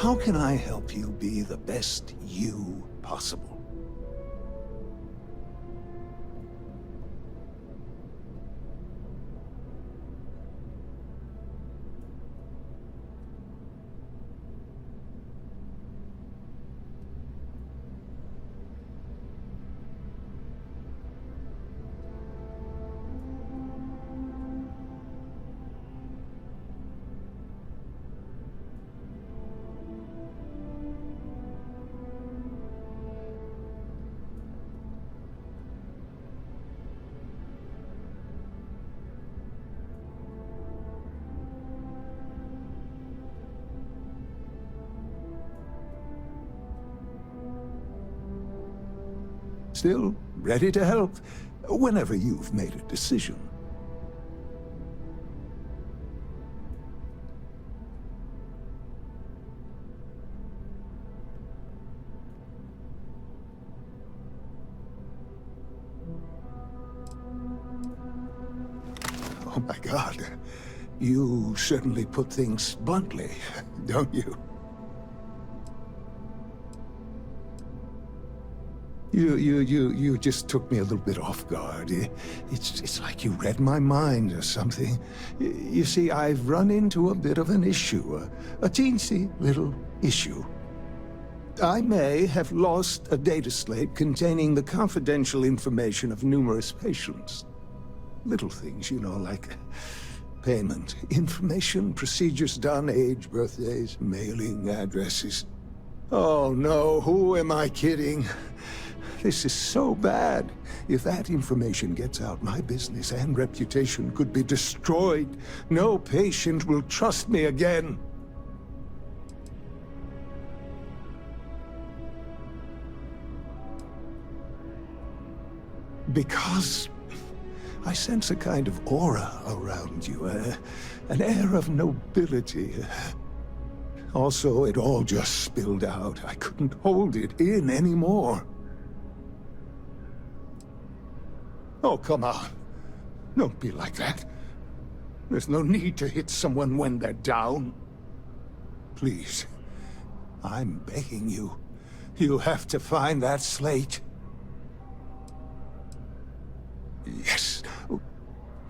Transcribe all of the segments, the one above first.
How can I help you be the best you possible? Still ready to help whenever you've made a decision. Oh my God, you certainly put things bluntly, don't you? You just took me a little bit off guard. It's like you read my mind or something. You see, I've run into a bit of an issue, a teensy little issue. I may have lost a data slate containing the confidential information of numerous patients. Little things, you know, like payment, information, procedures done, age, birthdays, mailing addresses. Oh no, who am I kidding? This is so bad. If that information gets out, my business and reputation could be destroyed. No patient will trust me again. Because I sense a kind of aura around you, an air of nobility. Also, it all just spilled out. I couldn't hold it in anymore. Oh, come on. Don't be like that. There's no need to hit someone when they're down. Please, I'm begging you. You have to find that slate. Yes. Oh,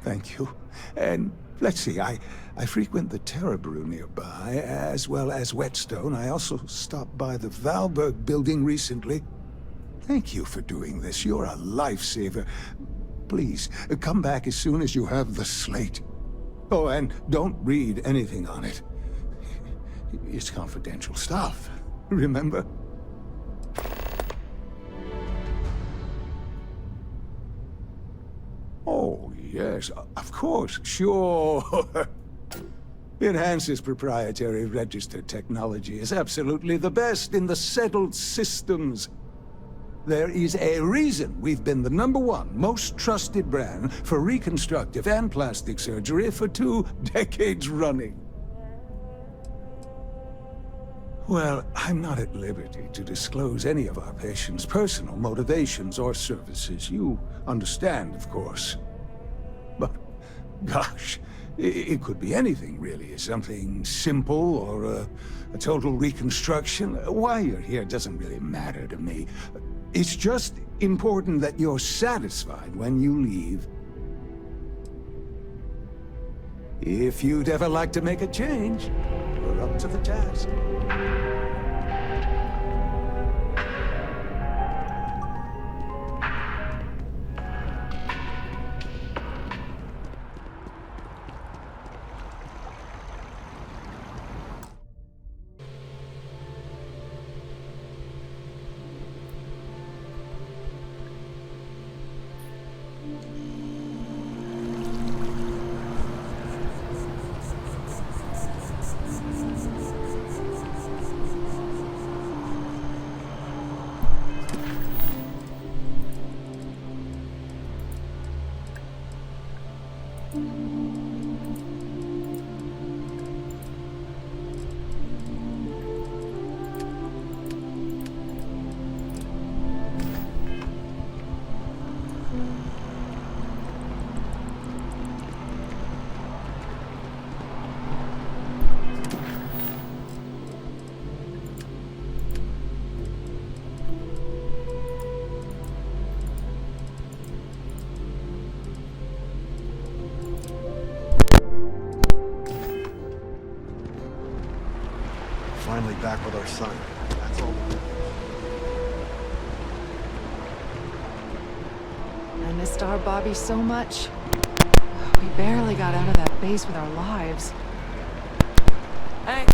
thank you. And let's see, I frequent the Terror Brew nearby, as well as Whetstone. I also stopped by the Valberg building recently. Thank you for doing this. You're a lifesaver. Please, come back as soon as you have the slate. Oh, and don't read anything on it. It's confidential stuff, remember? Oh, yes, of course, sure. Enhance's proprietary registered technology is absolutely the best in the settled systems. There is a reason we've been the #1 most trusted brand for reconstructive and plastic surgery for 2 decades running. Well, I'm not at liberty to disclose any of our patients' personal motivations or services. You understand, of course. But, gosh, it could be anything, really. Something simple or a total reconstruction. Why you're here doesn't really matter to me. It's just important that you're satisfied when you leave. If you'd ever like to make a change, we're up to the task. Finally back with our son. That's all. I missed our Bobby so much. We barely got out of that base with our lives. Hey!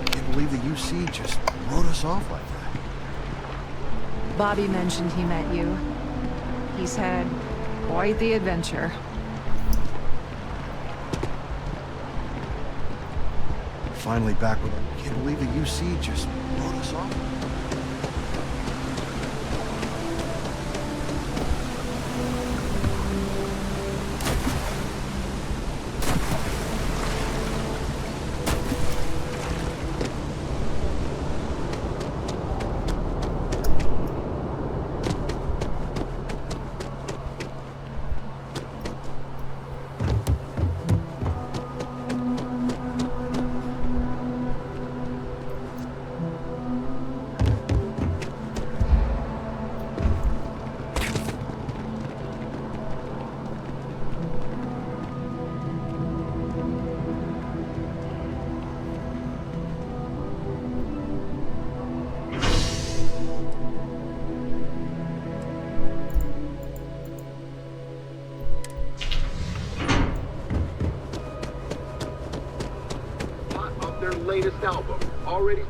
Can't believe the UC just wrote us off like that. Bobby mentioned he met you. He said, quite the adventure. Finally back with her. Can't believe the UC just wrote us off. Their latest album already.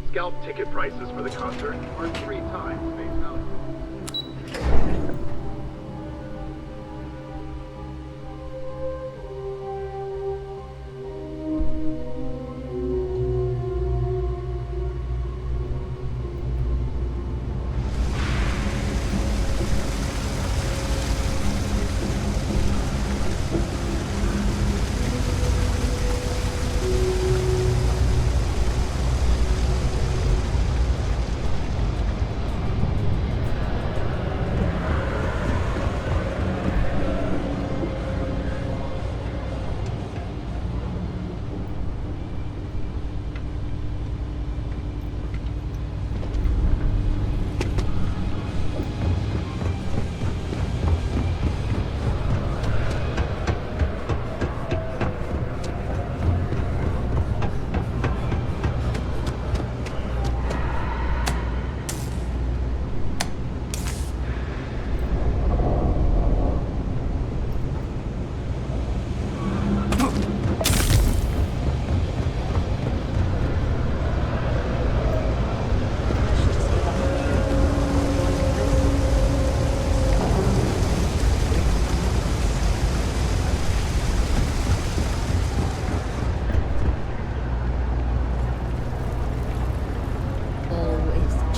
Scalp ticket prices for the concert are 3 times face value.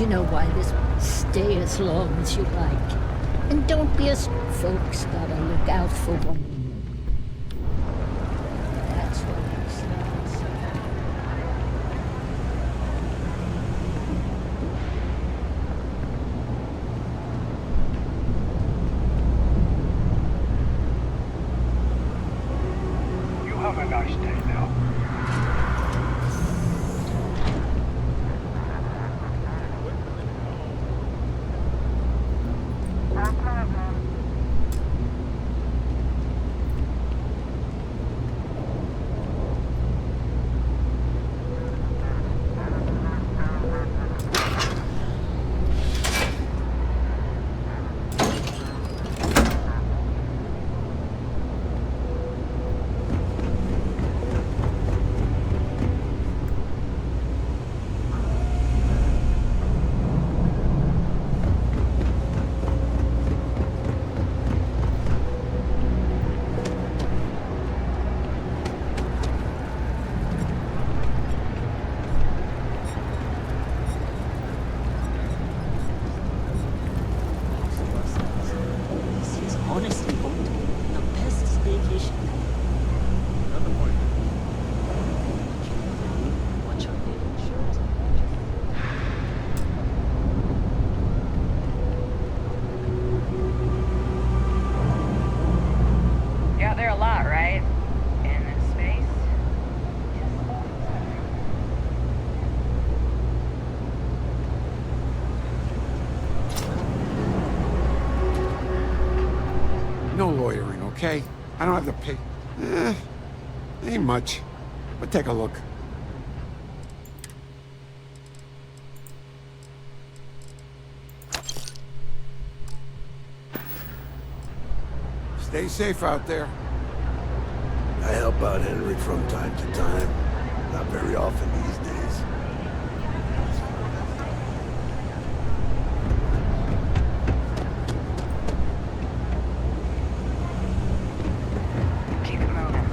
know why this. Stay as long as you like. And don't be a... Folks gotta look out for one another. That's what he says. You have a nice day now. This is honestly going to be the best staycation. What's your favorite shirt? You're out there a lot, right? In space? No lawyering, okay? I don't have to pay. Ain't much. But take a look. Stay safe out there. I help out Henry from time to time. Not very often these days. Keep it moving.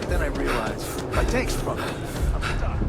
Then I realized my tank's broken. I'm stuck.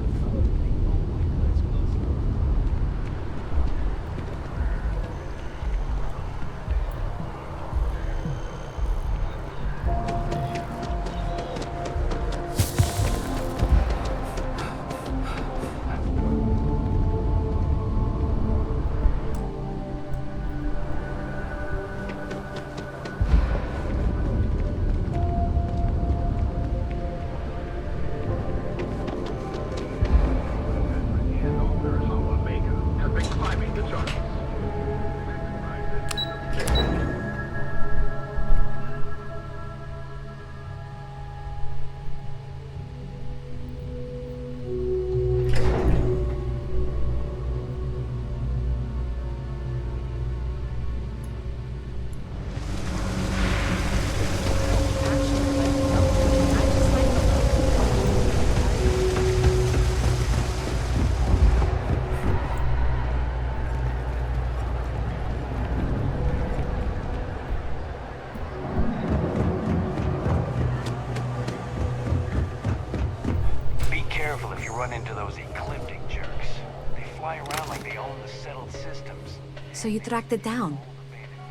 Careful if you run into those ecliptic jerks. They fly around like they own the settled systems. So you tracked it down.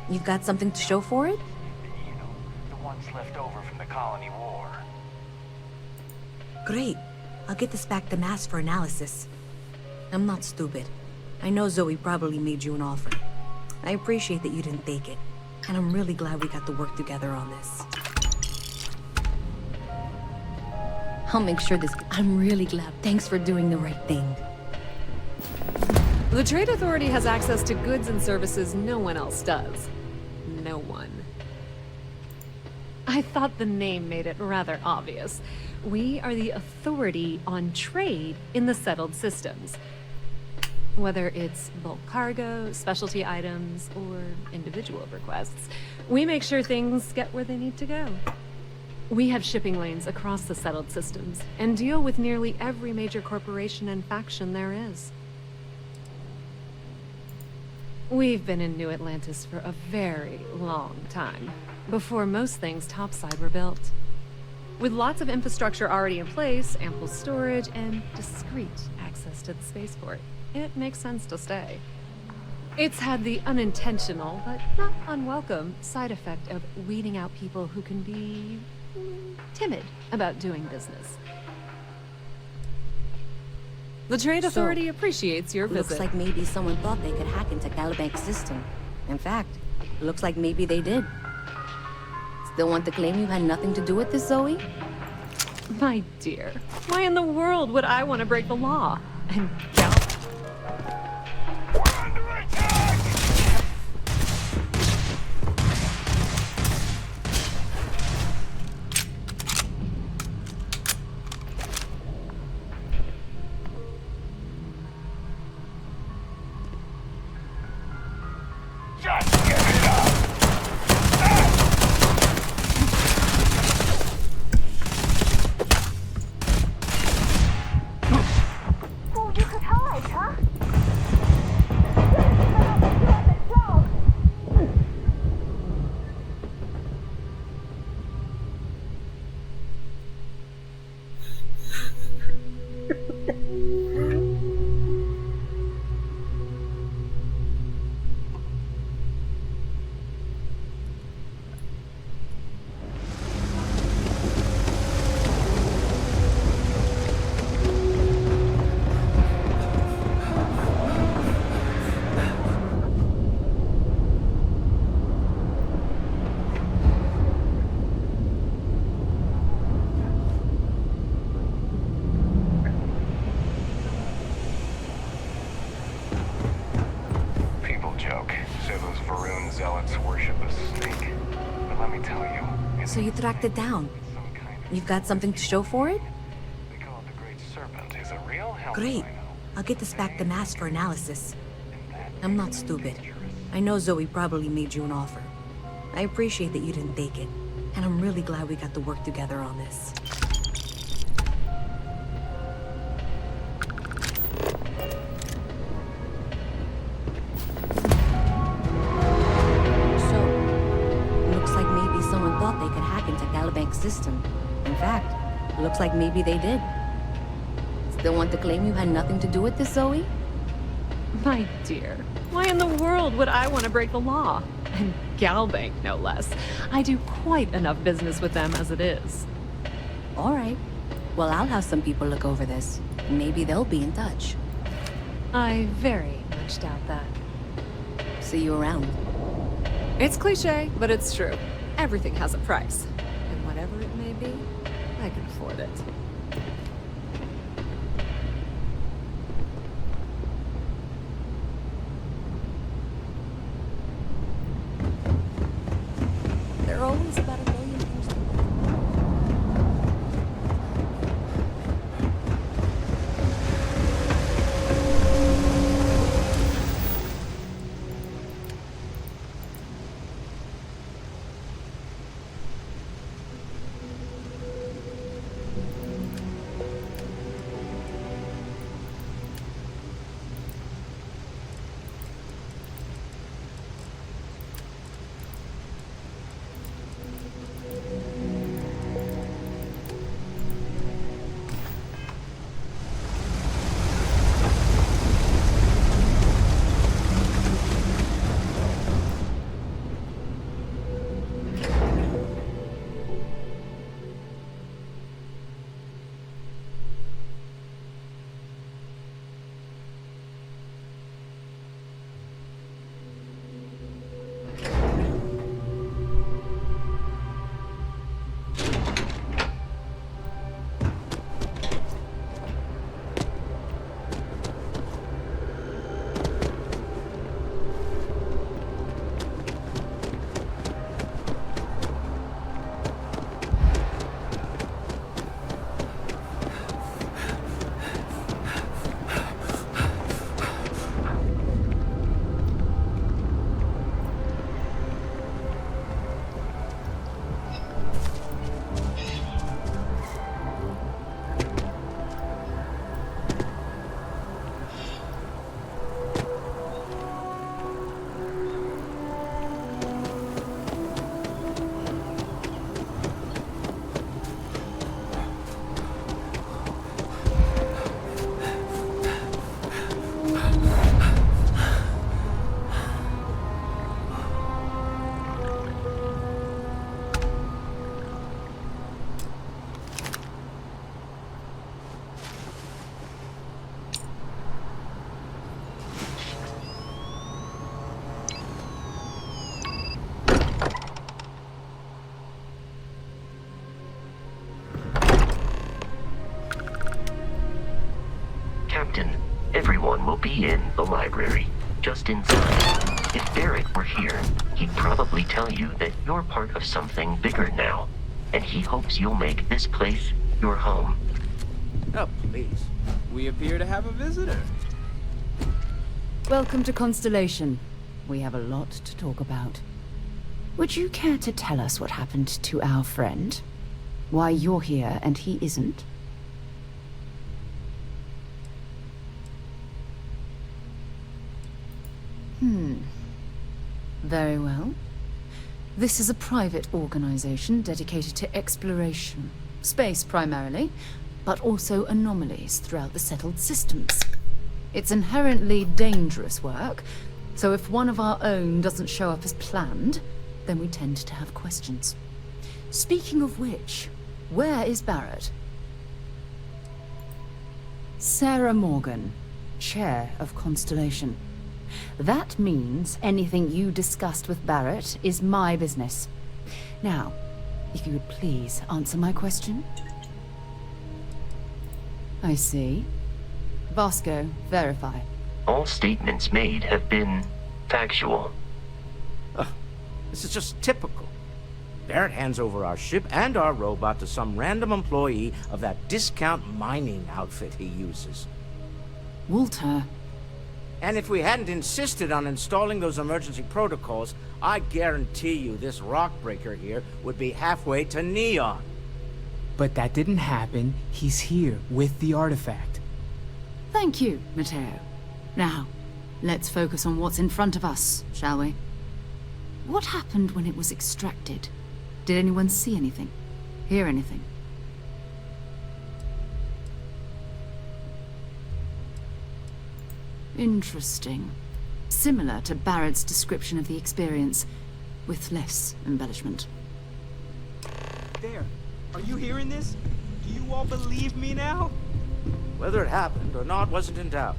You've got something to show for it? You know, the ones left over from the colony war. Great. I'll get this back to Mass for analysis. I'm not stupid. I know Zoe probably made you an offer. I appreciate that you didn't take it. And I'm really glad we got to work together on this. I'll make sure this... I'm really glad. Thanks for doing the right thing. The Trade Authority has access to goods and services no one else does. No one. I thought the name made it rather obvious. We are the authority on trade in the settled systems. Whether it's bulk cargo, specialty items, or individual requests, we make sure things get where they need to go. We have shipping lanes across the settled systems and deal with nearly every major corporation and faction there is. We've been in New Atlantis for a very long time, before most things topside were built. With lots of infrastructure already in place, ample storage, and discreet access to the spaceport, it makes sense to stay. It's had the unintentional, but not unwelcome, side effect of weeding out people who can be timid about doing business. The Trade Authority appreciates your visit. Looks like maybe someone thought they could hack into Calibank's system. In fact, it looks like maybe they did. Still want to claim you had nothing to do with this, Zoe? My dear, why in the world would I want to break the law? And Gal... We're under attack! Just give it up! Oh, you could help worship a snake. But let me tell you... So you tracked it down? Some kind of You've got something to show for it? They call it the Great Serpent. Is a real hell. Great. I'll get this back to Mass for analysis. I'm not stupid. I know Zoe probably made you an offer. I appreciate that you didn't take it, and I'm really glad we got to work together on this. So, looks like maybe someone thought they could hack into Galabank's system. In fact, looks like maybe they did. Still want to claim you had nothing to do with this, Zoe? My dear, why in the world would I want to break the law? And Galbank, no less. I do quite enough business with them as it is. All right. Well, I'll have some people look over this. Maybe they'll be in touch. I very much doubt that. See you around. It's cliche, but it's true. Everything has a price. And whatever it may be, I can afford it. There are always about a million things to do. Captain, everyone will be in the library, just inside. If Barrett were here, he'd probably tell you that you're part of something bigger now, and he hopes you'll make this place your home. Oh, please. We appear to have a visitor. Welcome to Constellation. We have a lot to talk about. Would you care to tell us what happened to our friend? Why you're here and he isn't? Very well. This is a private organization dedicated to exploration. Space primarily, but also anomalies throughout the settled systems. It's inherently dangerous work, so if one of our own doesn't show up as planned, then we tend to have questions. Speaking of which, where is Barrett? Sarah Morgan, Chair of Constellation. That means anything you discussed with Barrett is my business. Now, if you would please answer my question. I see. Vasco, verify. All statements made have been factual. This is just typical. Barrett hands over our ship and our robot to some random employee of that discount mining outfit he uses. Walter. And if we hadn't insisted on installing those emergency protocols, I guarantee you this rock breaker here would be halfway to Neon. But that didn't happen. He's here with the artifact. Thank you, Matteo. Now, let's focus on what's in front of us, shall we? What happened when it was extracted? Did anyone see anything? Hear anything? Interesting. Similar to Barrett's description of the experience, with less embellishment. There. Are you hearing this? Do you all believe me now? Whether it happened or not wasn't in doubt.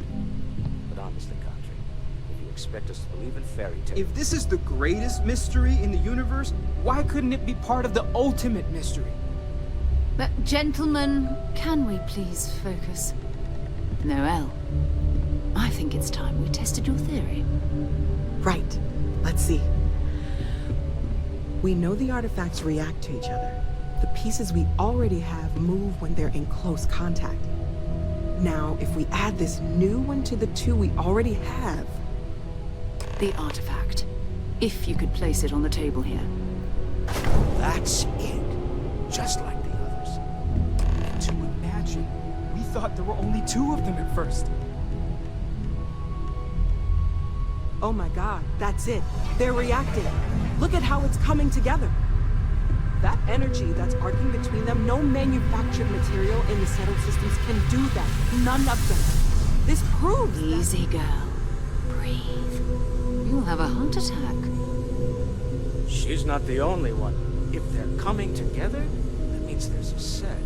But honestly, Country, if you expect us to believe in fairy tales... If this is the greatest mystery in the universe, why couldn't it be part of the ultimate mystery? But, gentlemen, can we please focus? Noel, I think it's time we tested your theory. Right. Let's see. We know the artifacts react to each other. The pieces we already have move when they're in close contact. Now, if we add this new one to the two we already have... The artifact. If you could place it on the table here. That's it. Just like the others. And to imagine, we thought there were only 2 of them at first. Oh my god, that's it. They're reacting. Look at how it's coming together. That energy that's arcing between them, no manufactured material in the settled systems can do that. None of them. This proves Easy, girl. Breathe. You'll have a heart attack. She's not the only one. If they're coming together, that means there's a set.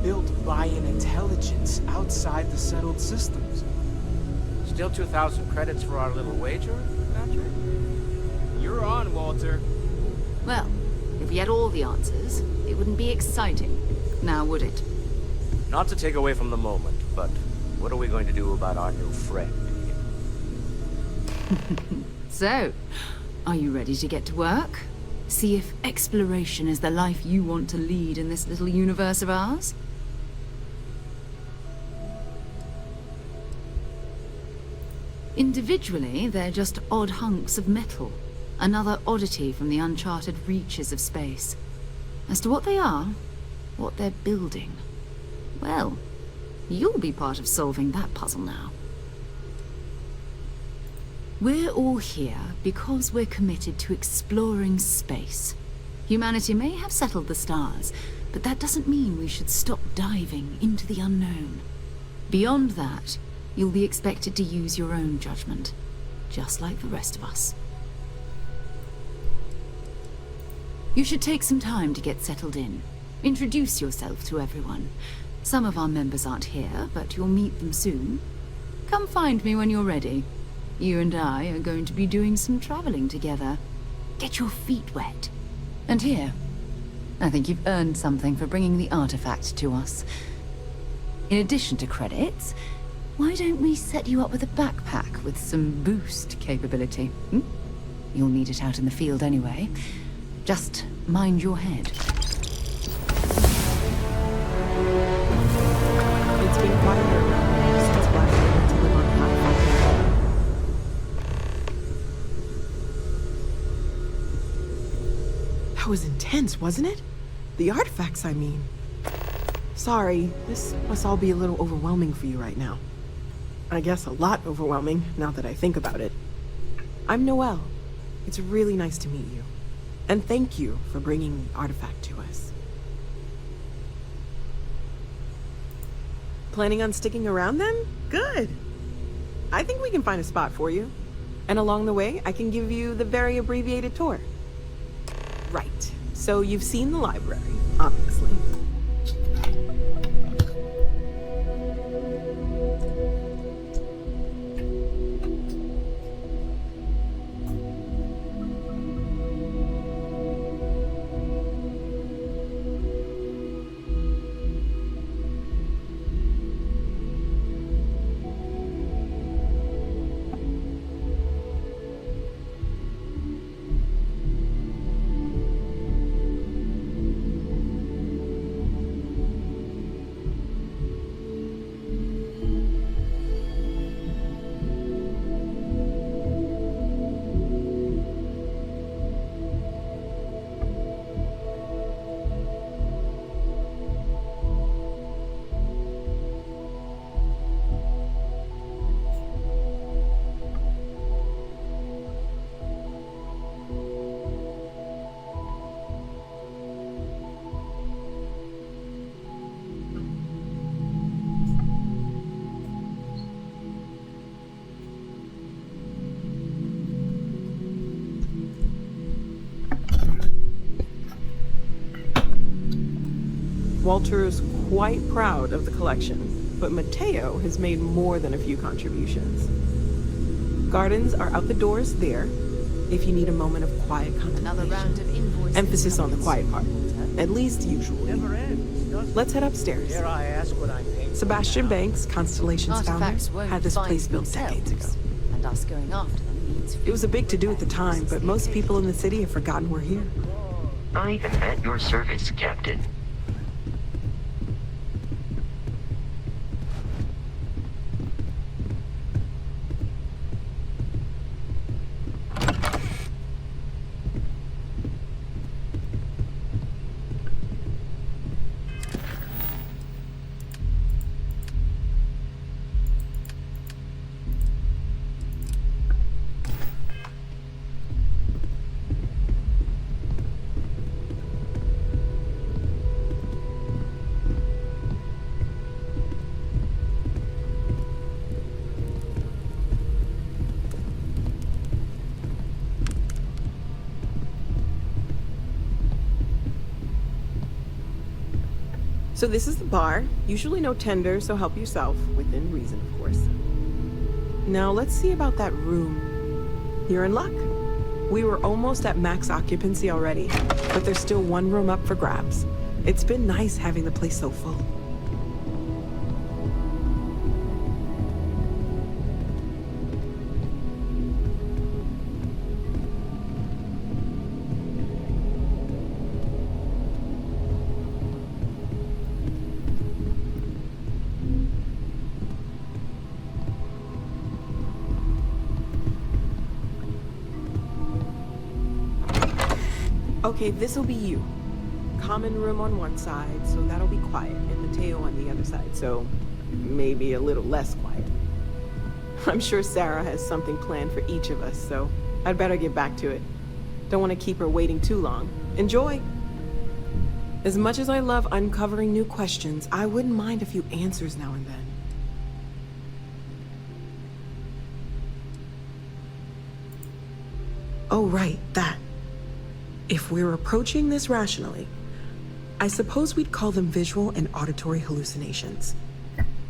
Built by an intelligence outside the settled systems. Still 2,000 credits for our little wager, Patrick? You're on, Walter. Well, if we had all the answers, it wouldn't be exciting. Now, would it? Not to take away from the moment, but what are we going to do about our new friend here? So, are you ready to get to work? See if exploration is the life you want to lead in this little universe of ours? Individually, they're just odd hunks of metal. Another oddity from the uncharted reaches of space. As to what they are, what they're building, well, you'll be part of solving that puzzle now. We're all here because we're committed to exploring space. Humanity may have settled the stars, but that doesn't mean we should stop diving into the unknown. Beyond that, you'll be expected to use your own judgment, just like the rest of us. You should take some time to get settled in. Introduce yourself to everyone. Some of our members aren't here, but you'll meet them soon. Come find me when you're ready. You and I are going to be doing some traveling together. Get your feet wet. And here, I think you've earned something for bringing the artifact to us. In addition to credits, why don't we set you up with a backpack with some boost capability? You'll need it out in the field anyway. Just mind your head. It's been quieter around here since Black went to live on platform. That was intense, wasn't it? The artifacts, I mean. Sorry, this must all be a little overwhelming for you right now. I guess a lot overwhelming, now that I think about it. I'm Noel. It's really nice to meet you. And thank you for bringing the artifact to us. Planning on sticking around then? Good. I think we can find a spot for you. And along the way, I can give you the very abbreviated tour. Right. So you've seen the library, obviously. Walter's quite proud of the collection, but Mateo has made more than a few contributions. Gardens are out the doors there, if you need a moment of quiet contemplation. Another round of invoices. Emphasis on the quiet part, at least usually. Let's head upstairs. Dare I ask what I'm paying for Sebastian now? Banks, Constellation's Artifacts founder, won't had this find place built decades ago. themselves, and us going after them means It was a big to-do at the time, but most people in the city have forgotten we're here. I am at your service, Captain. So this is the bar. Usually no tender, so help yourself, within reason, of course. Now let's see about that room. You're in luck. We were almost at max occupancy already, but there's still one room up for grabs. It's been nice having the place so full. Okay, this'll be you. Common room on one side, so that'll be quiet, and Mateo on the other side, so maybe a little less quiet. I'm sure Sarah has something planned for each of us, so I'd better get back to it. Don't want to keep her waiting too long. Enjoy! As much as I love uncovering new questions, I wouldn't mind a few answers now and then. Oh, right, that. If we're approaching this rationally, I suppose we'd call them visual and auditory hallucinations.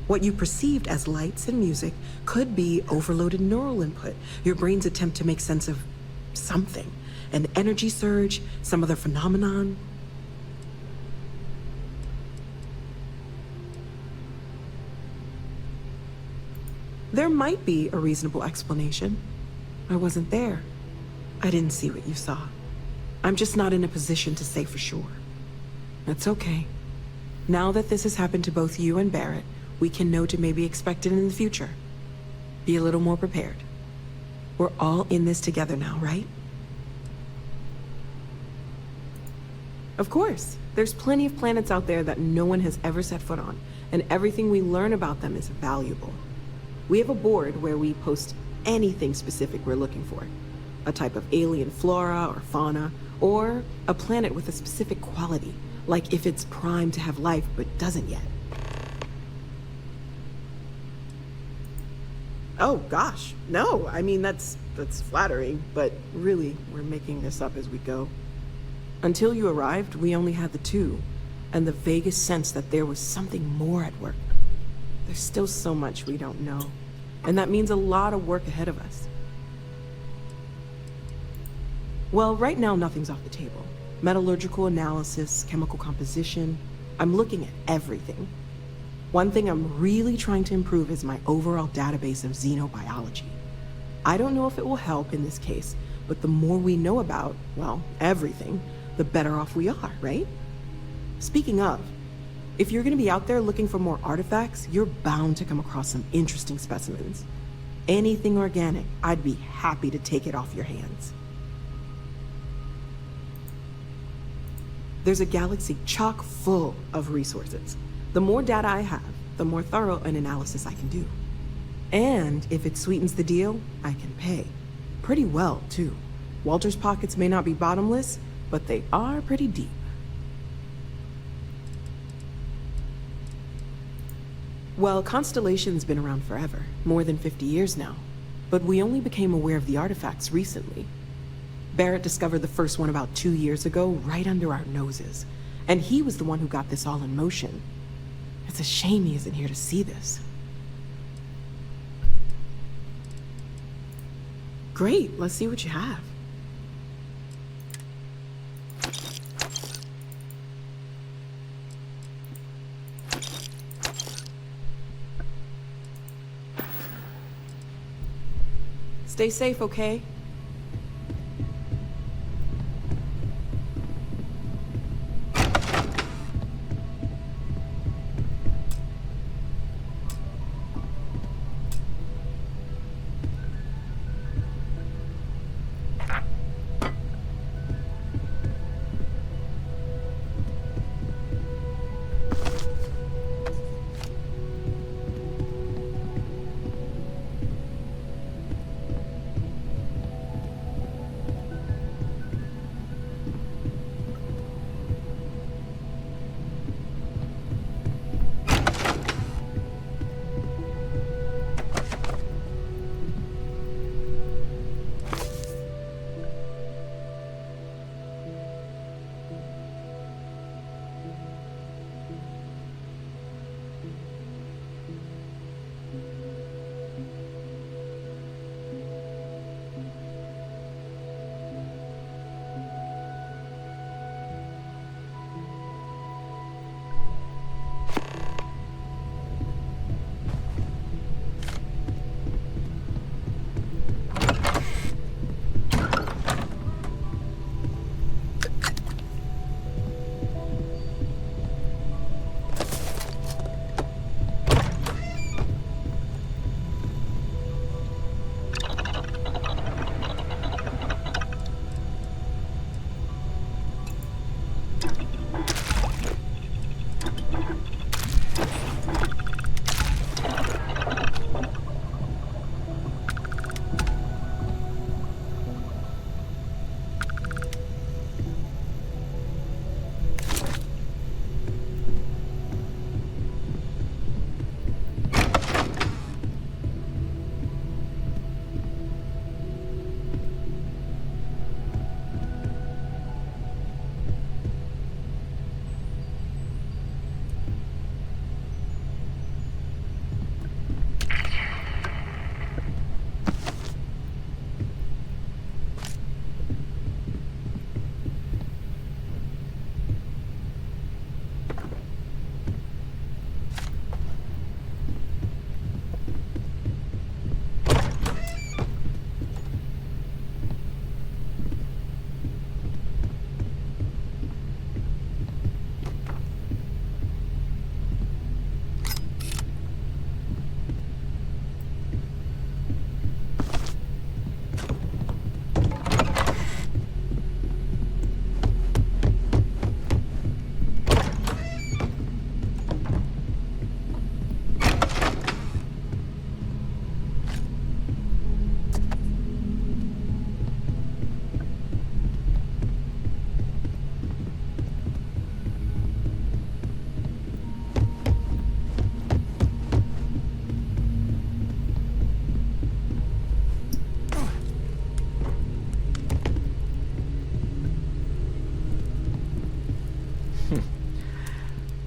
What you perceived as lights and music could be overloaded neural input, your brain's attempt to make sense of something, an energy surge, some other phenomenon. There might be a reasonable explanation. I wasn't there. I didn't see what you saw. I'm just not in a position to say for sure. That's okay. Now that this has happened to both you and Barrett, we can know to maybe expect it in the future. Be a little more prepared. We're all in this together now, right? Of course. There's plenty of planets out there that no one has ever set foot on, and everything we learn about them is valuable. We have a board where we post anything specific we're looking for. A type of alien flora or fauna, or a planet with a specific quality, like if it's primed to have life but doesn't yet. Oh gosh, no, I mean that's flattering, but really, we're making this up as we go. Until you arrived, we only had the two, and the vaguest sense that there was something more at work. There's still so much we don't know, and that means a lot of work ahead of us. Well, right now nothing's off the table. Metallurgical analysis, chemical composition. I'm looking at everything. One thing I'm really trying to improve is my overall database of xenobiology. I don't know if it will help in this case, but the more we know about, well, everything, the better off we are, right? Speaking of, if you're gonna be out there looking for more artifacts, you're bound to come across some interesting specimens. Anything organic, I'd be happy to take it off your hands. There's a galaxy chock full of resources. The more data I have, the more thorough an analysis I can do. And if it sweetens the deal, I can pay. Pretty well, too. Walter's pockets may not be bottomless, but they are pretty deep. Well, Constellation's been around forever, more than 50 years now. But we only became aware of the artifacts recently. Barrett discovered the first one about 2 years ago, right under our noses. And he was the one who got this all in motion. It's a shame he isn't here to see this. Great, let's see what you have. Stay safe, okay?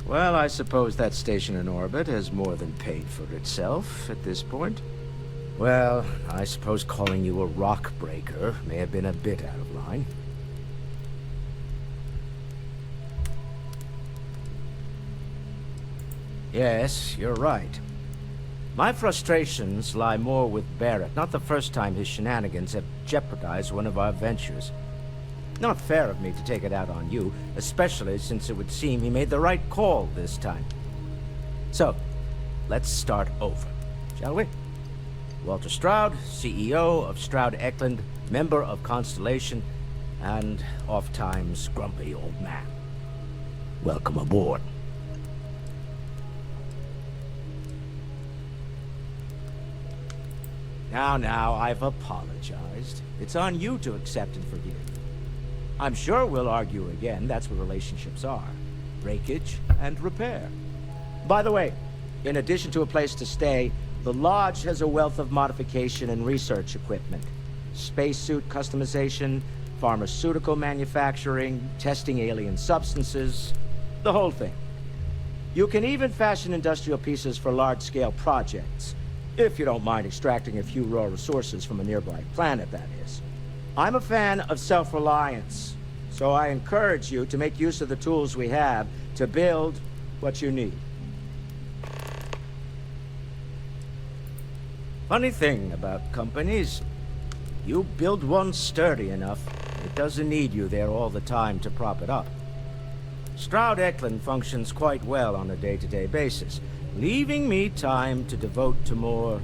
Well, I suppose that station in orbit has more than paid for itself at this point. Well, I suppose calling you a rock breaker may have been a bit out of line. Yes, you're right. My frustrations lie more with Barrett. Not the first time his shenanigans have jeopardized one of our ventures. Not fair of me to take it out on you, especially since it would seem he made the right call this time. So, let's start over, shall we? Walter Stroud, CEO of Stroud Eklund, member of Constellation, and oft-times grumpy old man. Welcome aboard. Now, I've apologized. It's on you to accept and forgive. I'm sure we'll argue again. That's what relationships are. Breakage and repair. By the way, in addition to a place to stay, the Lodge has a wealth of modification and research equipment. Spacesuit customization, pharmaceutical manufacturing, testing alien substances. The whole thing. You can even fashion industrial pieces for large-scale projects, if you don't mind extracting a few raw resources from a nearby planet, that is. I'm a fan of self-reliance, so I encourage you to make use of the tools we have to build what you need. Funny thing about companies, you build one sturdy enough, it doesn't need you there all the time to prop it up. Stroud-Eklund functions quite well on a day-to-day basis, leaving me time to devote to more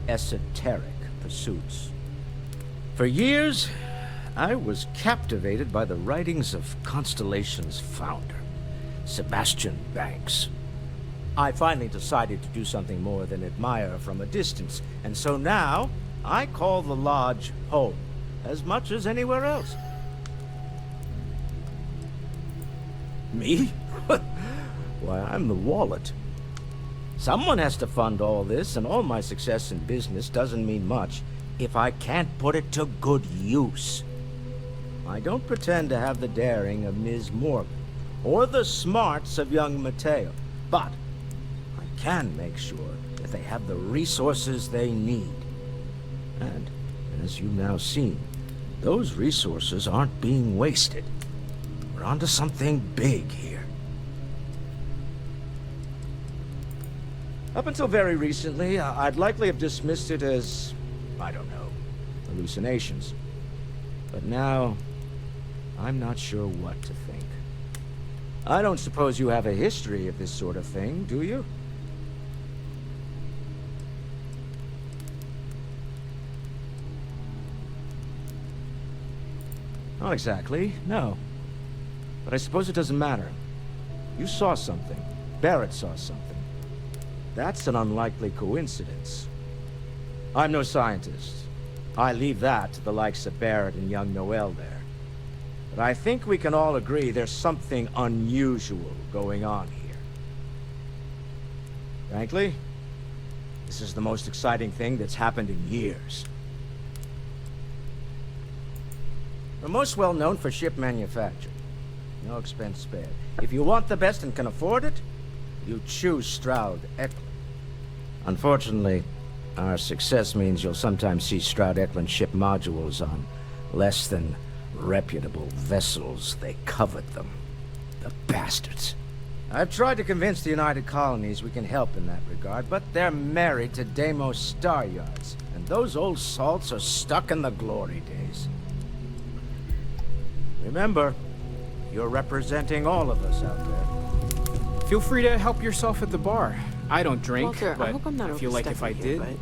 esoteric pursuits. For years, I was captivated by the writings of Constellation's founder, Sebastian Banks. I finally decided to do something more than admire from a distance, and so now I call the lodge home, as much as anywhere else. Me? Why, I'm the wallet. Someone has to fund all this, and all my success in business doesn't mean much if I can't put it to good use. I don't pretend to have the daring of Ms. Morgan, or the smarts of young Mateo, but I can make sure that they have the resources they need. And, as you've now seen, those resources aren't being wasted. We're onto something big here. Up until very recently, I'd likely have dismissed it as, I don't know, hallucinations. But now, I'm not sure what to think. I don't suppose you have a history of this sort of thing, do you? Not exactly, no. But I suppose it doesn't matter. You saw something. Barrett saw something. That's an unlikely coincidence. I'm no scientist. I leave that to the likes of Barrett and young Noel there. But I think we can all agree there's something unusual going on here. Frankly, this is the most exciting thing that's happened in years. We're most well known for ship manufacture. No expense spared. If you want the best and can afford it, you choose Stroud-Eklund. Unfortunately, our success means you'll sometimes see Stroud-Eklund ship modules on less than reputable vessels. They covet them. The bastards. I've tried to convince the United Colonies we can help in that regard, but they're married to Deimos Star Yards, and those old salts are stuck in the glory days. Remember, you're representing all of us out there. Feel free to help yourself at the bar. I don't drink, Walter, but I hope I'm not I feel like if I overstepping did, here,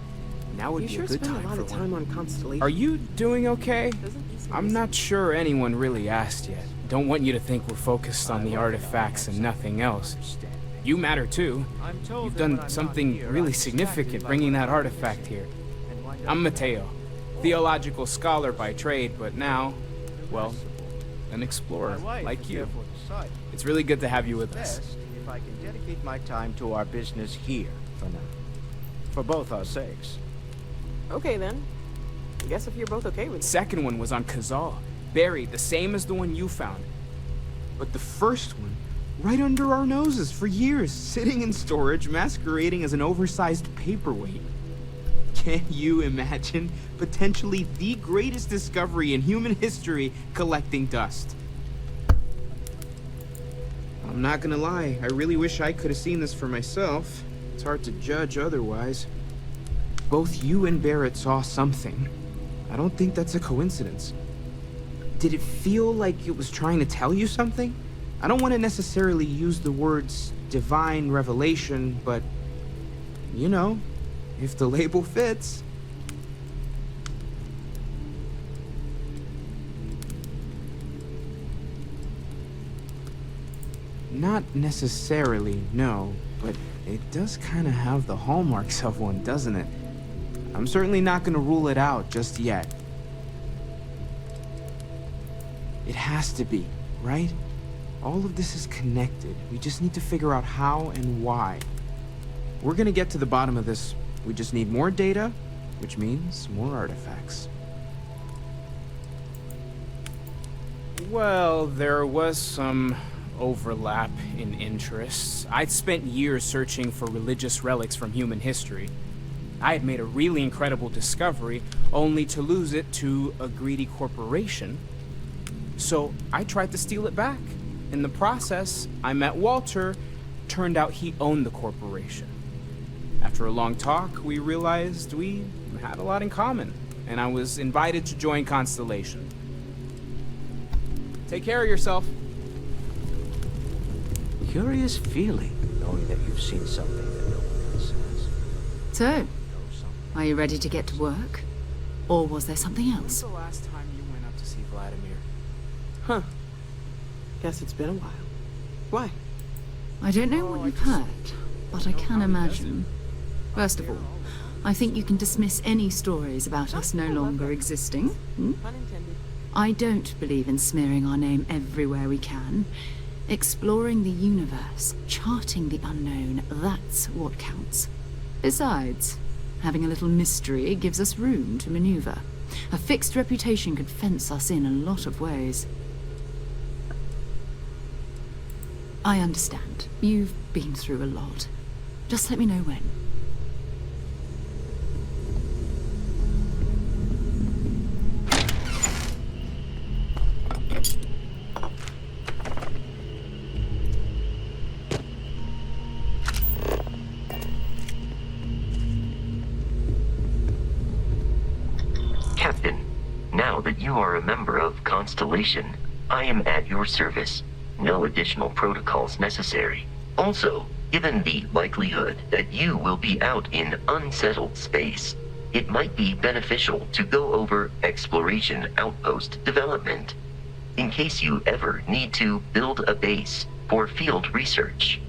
now would you be sure a good spend time a lot for of time one. on Constellation. Are you doing okay? I'm not sure anyone really asked yet. Don't want you to think we're focused on the artifacts and nothing else. You matter too. You've done something really significant bringing that artifact here. I'm Mateo, theological scholar by trade, but now, well, an explorer like you. It's really good to have you with us. If I can dedicate my time to our business here for now. For both our sakes. Okay then. I guess if you're both okay with it. Second one was on Kazal, buried the same as the one you found. But the first one, right under our noses for years, sitting in storage, masquerading as an oversized paperweight. Can you imagine potentially the greatest discovery in human history collecting dust? I'm not gonna lie, I really wish I could have seen this for myself. It's hard to judge otherwise. Both you and Barrett saw something. I don't think that's a coincidence. Did it feel like it was trying to tell you something? I don't want to necessarily use the words divine revelation, but, you know, if the label fits. Not necessarily, no, but it does kind of have the hallmarks of one, doesn't it? I'm certainly not going to rule it out just yet. It has to be, right? All of this is connected. We just need to figure out how and why. We're going to get to the bottom of this. We just need more data, which means more artifacts. Well, there was some overlap in interests. I'd spent years searching for religious relics from human history. I had made a really incredible discovery, only to lose it to a greedy corporation. So I tried to steal it back. In the process, I met Walter. Turned out he owned the corporation. After a long talk, we realized we had a lot in common, and I was invited to join Constellation. Take care of yourself. Curious feeling, knowing that you've seen something that no one else has. So, are you ready to get to work? Or was there something else? When's the last time you went up to see Vladimir? Huh. Guess it's been a while. Why? I don't know what you've heard, but I can imagine. First of all, I think you can dismiss any stories about us no longer existing. Unintended. I don't believe in smearing our name everywhere we can. Exploring the universe, charting the unknown, that's what counts. Besides, having a little mystery gives us room to maneuver. A fixed reputation could fence us in a lot of ways. I understand. You've been through a lot. Just let me know when. Captain, now that you are a member of Constellation, I am at your service. No additional protocols necessary. Also, given the likelihood that you will be out in unsettled space, it might be beneficial to go over exploration outpost development, in case you ever need to build a base for field research.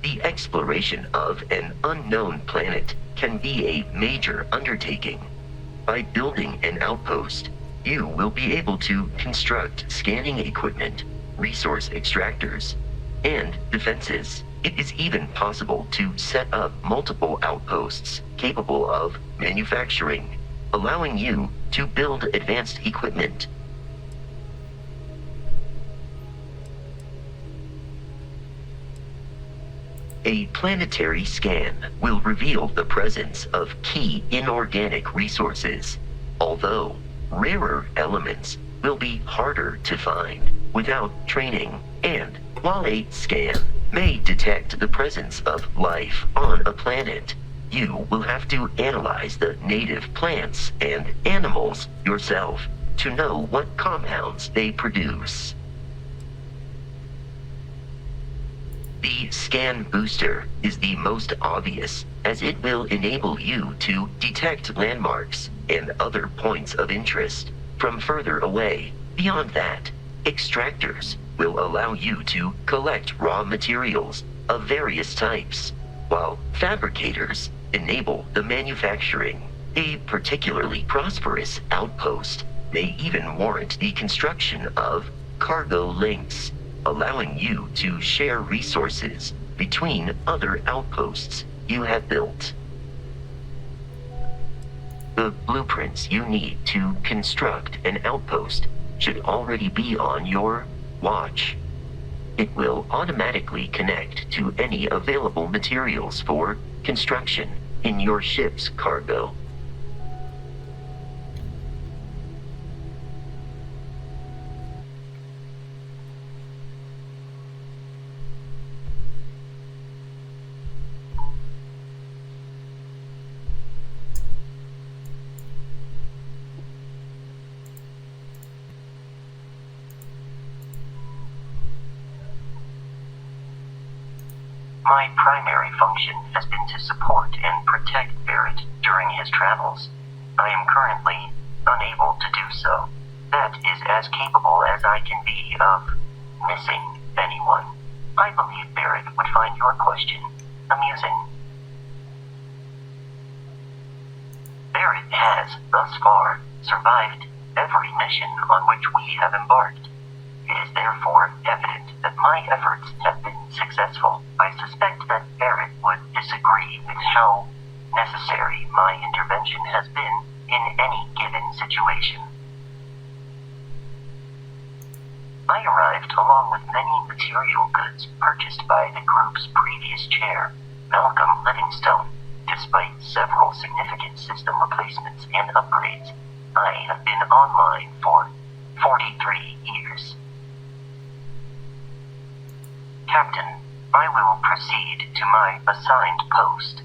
The exploration of an unknown planet can be a major undertaking. By building an outpost, you will be able to construct scanning equipment, resource extractors, and defenses. It is even possible to set up multiple outposts capable of manufacturing, allowing you to build advanced equipment. A planetary scan will reveal the presence of key inorganic resources, although rarer elements will be harder to find without training. And while a scan may detect the presence of life on a planet, you will have to analyze the native plants and animals yourself to know what compounds they produce. The scan booster is the most obvious, as it will enable you to detect landmarks and other points of interest from further away. Beyond that, extractors will allow you to collect raw materials of various types, while fabricators enable the manufacturing. A particularly prosperous outpost may even warrant the construction of cargo links, allowing you to share resources between other outposts you have built. The blueprints you need to construct an outpost should already be on your watch. It will automatically connect to any available materials for construction in your ship's cargo. My primary function has been to support and protect Barrett during his travels. I am currently unable to do so. That is as capable as I can be of missing anyone. I believe Barrett would find your question amusing. Barrett has, thus far, survived every mission on which we have embarked. It is therefore evident that my efforts have been successful. I suspect that Barrett would disagree with how necessary my intervention has been in any given situation. I arrived along with many material goods purchased by the group's previous chair, Malcolm Livingstone. Despite several significant system replacements and upgrades, I have been online for 43 years. Captain, I will proceed to my assigned post.